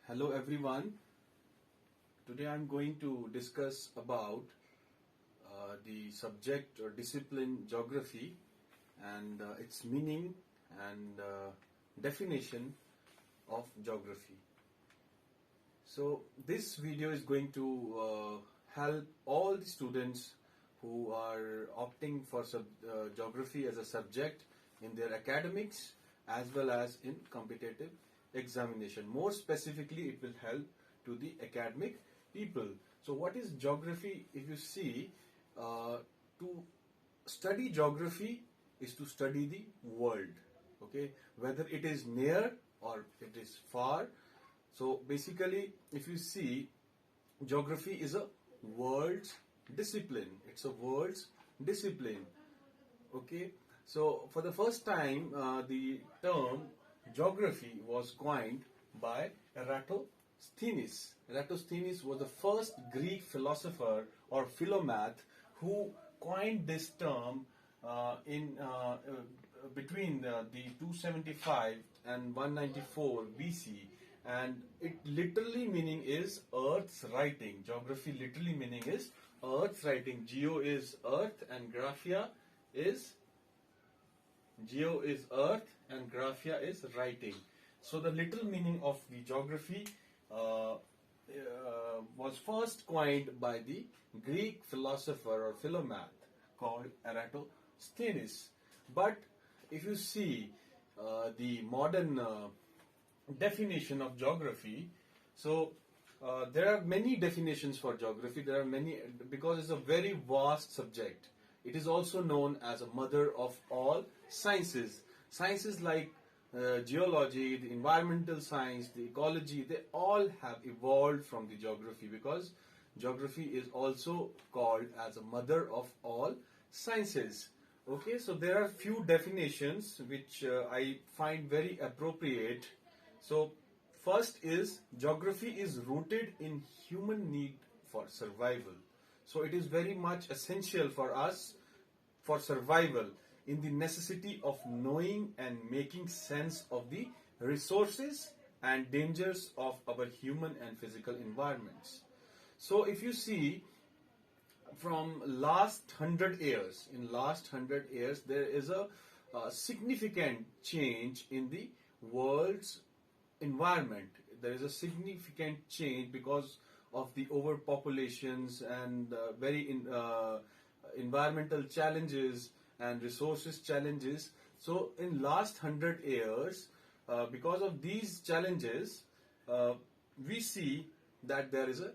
Hello everyone. Today I'm going to discuss about the subject or discipline geography and its meaning and definition of geography. So this video is going to help all the students who are opting for geography as a subject in their academics as well as in competitive examination. More specifically, it will help to the academic people. So what is geography? If you see, to study geography is to study the world, okay, whether it is near or it is far. So basically, if you see, geography is a world's discipline. It's a world's discipline. Okay. So for the first time, the term geography was coined by Eratosthenes. Eratosthenes was the first Greek philosopher or philomath who coined this term in between the 275 and 194 BC, and it literally meaning is Earth's writing. Geography literally meaning is Earth's writing. Geo is Earth and Graphia is Earth and Graphia is writing. So the literal meaning of the geography was first coined by the Greek philosopher or philomath called Eratosthenes. But if you see the modern definition of geography, so there are many definitions for geography. There are many because it's a very vast subject. It is also known as a mother of all sciences. Sciences like geology, the environmental science, the ecology, they all have evolved from the geography, because geography is also called as a mother of all sciences. Okay, so there are few definitions which I find very appropriate. So first is, geography is rooted in human need for survival. So it is very much essential for us for survival, in the necessity of knowing and making sense of the resources and dangers of our human and physical environments. So if you see, from last 100 years, in last 100 years, there is a significant change in the world's environment. There is a significant change because of the overpopulations and environmental challenges and resources challenges. So in last 100 years, because of these challenges, we see that there is a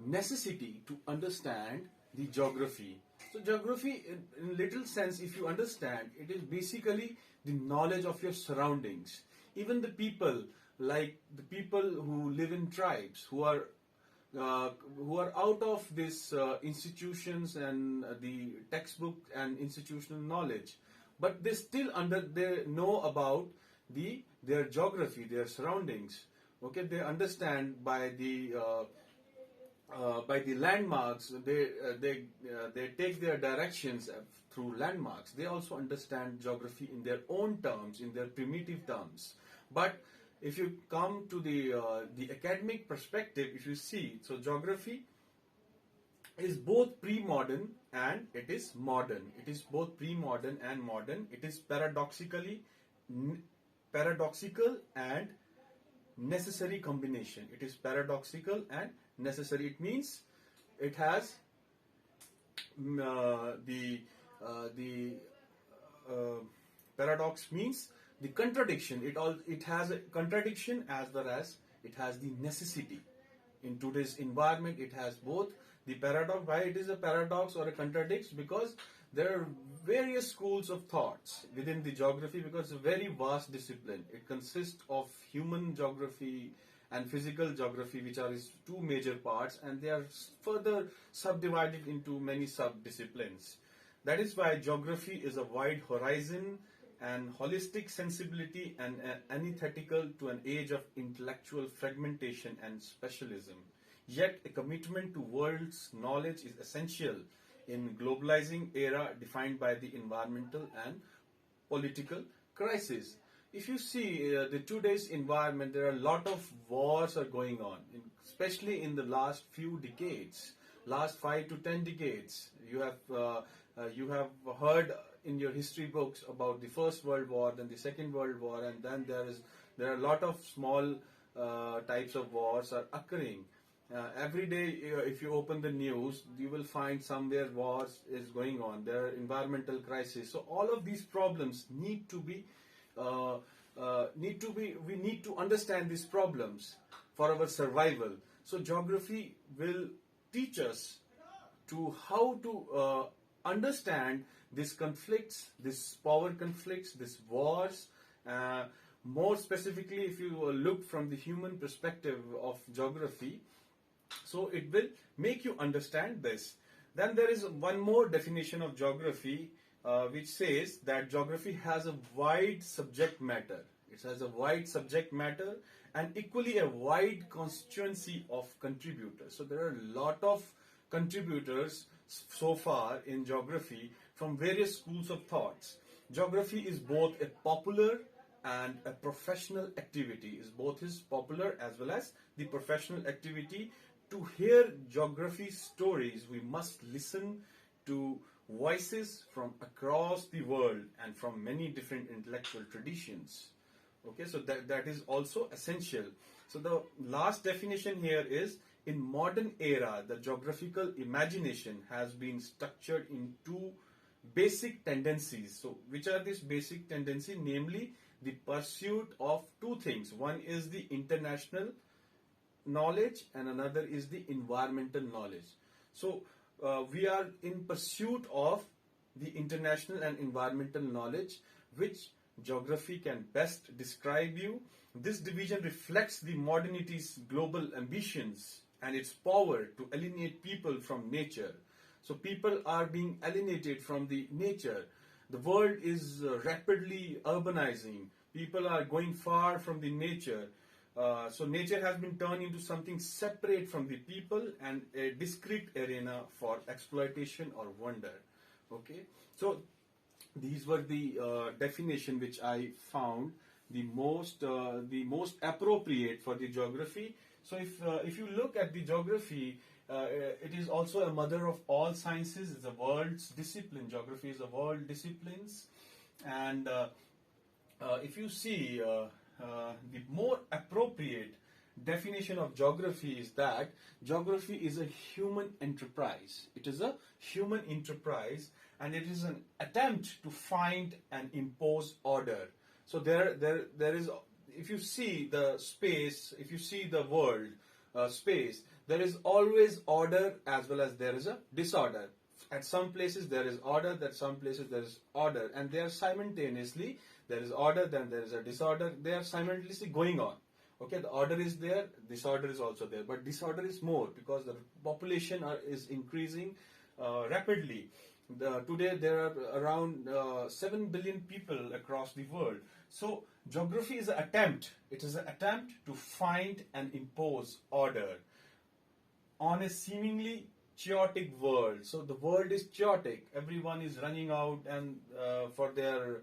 necessity to understand the geography. So geography, in little sense, if you understand, it is basically the knowledge of your surroundings. Even the people, like the people who live in tribes, who are out of these institutions and the textbook and institutional knowledge, but they still they know about their geography, their surroundings. Okay, they understand by the landmarks. They take their directions through landmarks. They also understand geography in their own terms, in their primitive terms. But if you come to the academic perspective, if you see, so geography is both pre-modern and it is modern. It is both pre-modern and modern. It is paradoxical and necessary combination. It is paradoxical and necessary. It means it has paradox means the contradiction. It has a contradiction as well as it has the necessity. In today's environment, it has both the paradox. Why it is a paradox or a contradiction? Because there are various schools of thoughts within the geography, because it's a very vast discipline. It consists of human geography and physical geography, which are its two major parts, and they are further subdivided into many sub-disciplines. That is why geography is a wide horizon and holistic sensibility and antithetical to an age of intellectual fragmentation and specialism. Yet a commitment to world's knowledge is essential in globalizing era defined by the environmental and political crisis. if you see the today's environment, there are a lot of wars are going on, especially in the last few decades, last 5 to 10 decades. You have heard in your history books about the First World War, then the Second World War, and then there are a lot of small types of wars are occurring. Every day, if you open the news, you will find somewhere wars is going on. There are environmental crises. So all of these problems uh, we need to understand these problems for our survival. So geography will teach us to how to understand these conflicts, these power conflicts, these wars. Uh, More specifically, if you look from the human perspective of geography, so it will make you understand this. Then there is one more definition of geography which says that geography has a wide subject matter. It has a wide subject matter and equally a wide constituency of contributors. So there are a lot of contributors so far in geography from various schools of thoughts. Geography is both a popular and a professional activity. Is both is popular as well as the professional activity. To hear geography stories, we must listen to voices from across the world and from many different intellectual traditions. Okay, so that is also essential. So the last definition here is, in modern era, the geographical imagination has been structured in two basic tendencies. So which are these basic tendencies? Namely, the pursuit of two things. One is the international knowledge and another is the environmental knowledge. So we are in pursuit of the international and environmental knowledge, which geography can best describe you. This division reflects the modernity's global ambitions and its power to alienate people from nature. So people are being alienated from the nature. The world is rapidly urbanizing. People are going far from the nature. So nature has been turned into something separate from the people and a discrete arena for exploitation or wonder. Okay, so these were the definition which I found the most appropriate for the geography. So if you look at the geography, it is also a mother of all sciences. It's the world's discipline. Geography is the world disciplines, and if you see the more appropriate definition of geography is that geography is a human enterprise. It is a human enterprise and it is an attempt to find and impose order. So there is, if you see the space, if you see the world space, there is always order as well as there is a disorder. At some places there is order, at some places there is order, and they are simultaneously, there is order, then there is a disorder, they are simultaneously going on. Okay, the order is there, disorder is also there, but disorder is more because the population is increasing rapidly. Today there are around 7 billion people across the world. So geography is an attempt, it is an attempt to find and impose order on a seemingly chaotic world. So the world is chaotic. Everyone is running out and for their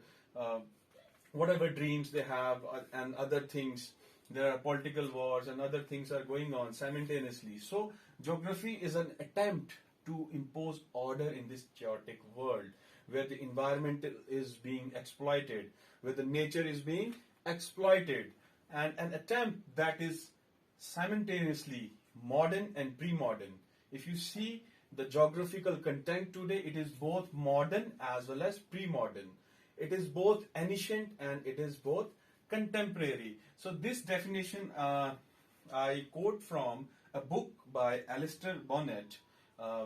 whatever dreams they have and other things. There are political wars and other things are going on simultaneously. So geography is an attempt to impose order in this chaotic world where the environment is being exploited, where the nature is being exploited, and an attempt that is simultaneously modern and pre-modern. If you see the geographical content today, it is both modern as well as pre-modern. It is both ancient and it is both contemporary. So this definition I quote from a book by Alistair Bonnet,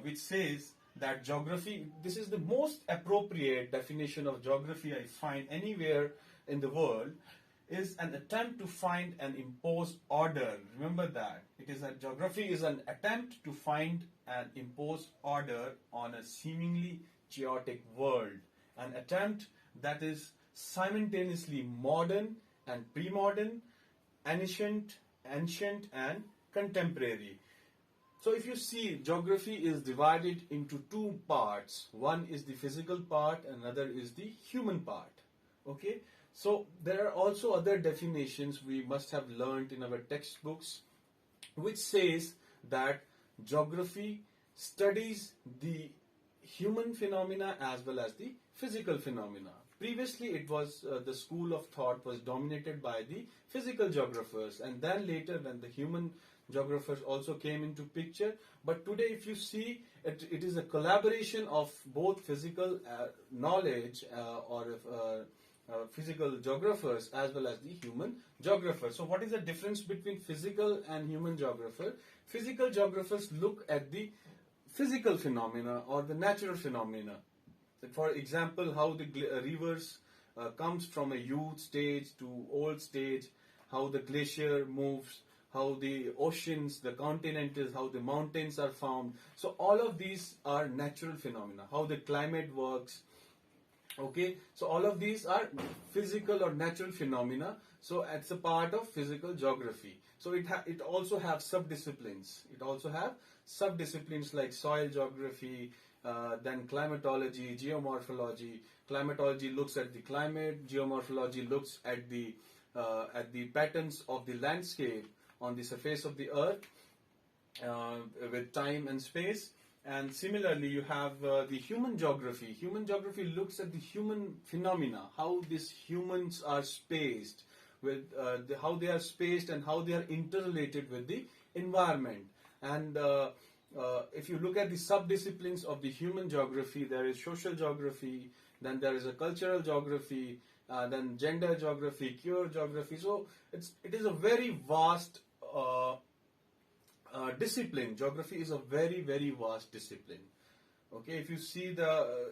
which says that geography, this is the most appropriate definition of geography I find anywhere in the world, is an attempt to find and impose order. Remember that. Geography is an attempt to find and impose order on a seemingly chaotic world. An attempt that is simultaneously modern and pre-modern, ancient and contemporary. So if you see, geography is divided into two parts. One is the physical part, another is the human part. Okay? So there are also other definitions we must have learned in our textbooks, which says that geography studies the human phenomena as well as the physical phenomena. Previously, it was the school of thought was dominated by the physical geographers, and then later, when the human geographers also came into picture. But today, if you see, it is a collaboration of both physical knowledge physical geographers as well as the human geographers. So, what is the difference between physical and human geographer? Physical geographers look at the physical phenomena or the natural phenomena. For example, how the rivers comes from a youth stage to old stage, how the glacier moves, how the oceans, the continents, how the mountains are formed. So all of these are natural phenomena. How the climate works. Okay, so all of these are physical or natural phenomena. So it's a part of physical geography. So it also have subdisciplines. It also have subdisciplines like soil geography, then climatology, geomorphology. Climatology looks at the climate. Geomorphology looks at the patterns of the landscape on the surface of the earth with time and space. And similarly, you have the human geography. Human geography looks at the human phenomena, how these humans are spaced, with how they are spaced and how they are interrelated with the environment. And if you look at the subdisciplines of the human geography, there is social geography, then there is a cultural geography, then gender geography, queer geography. So it is a very vast discipline. Geography is a very, very vast discipline. Okay, if you see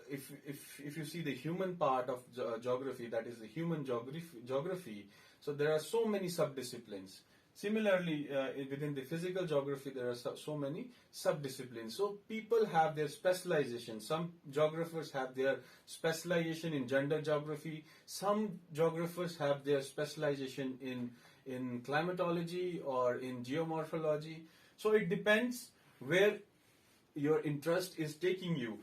if you see the human part of geography, that is the human geography. So there are so many subdisciplines. Similarly, within the physical geography, there are so many subdisciplines. So people have their specialization. Some geographers have their specialization in gender geography. Some geographers have their specialization in climatology or in geomorphology. So it depends where your interest is taking you.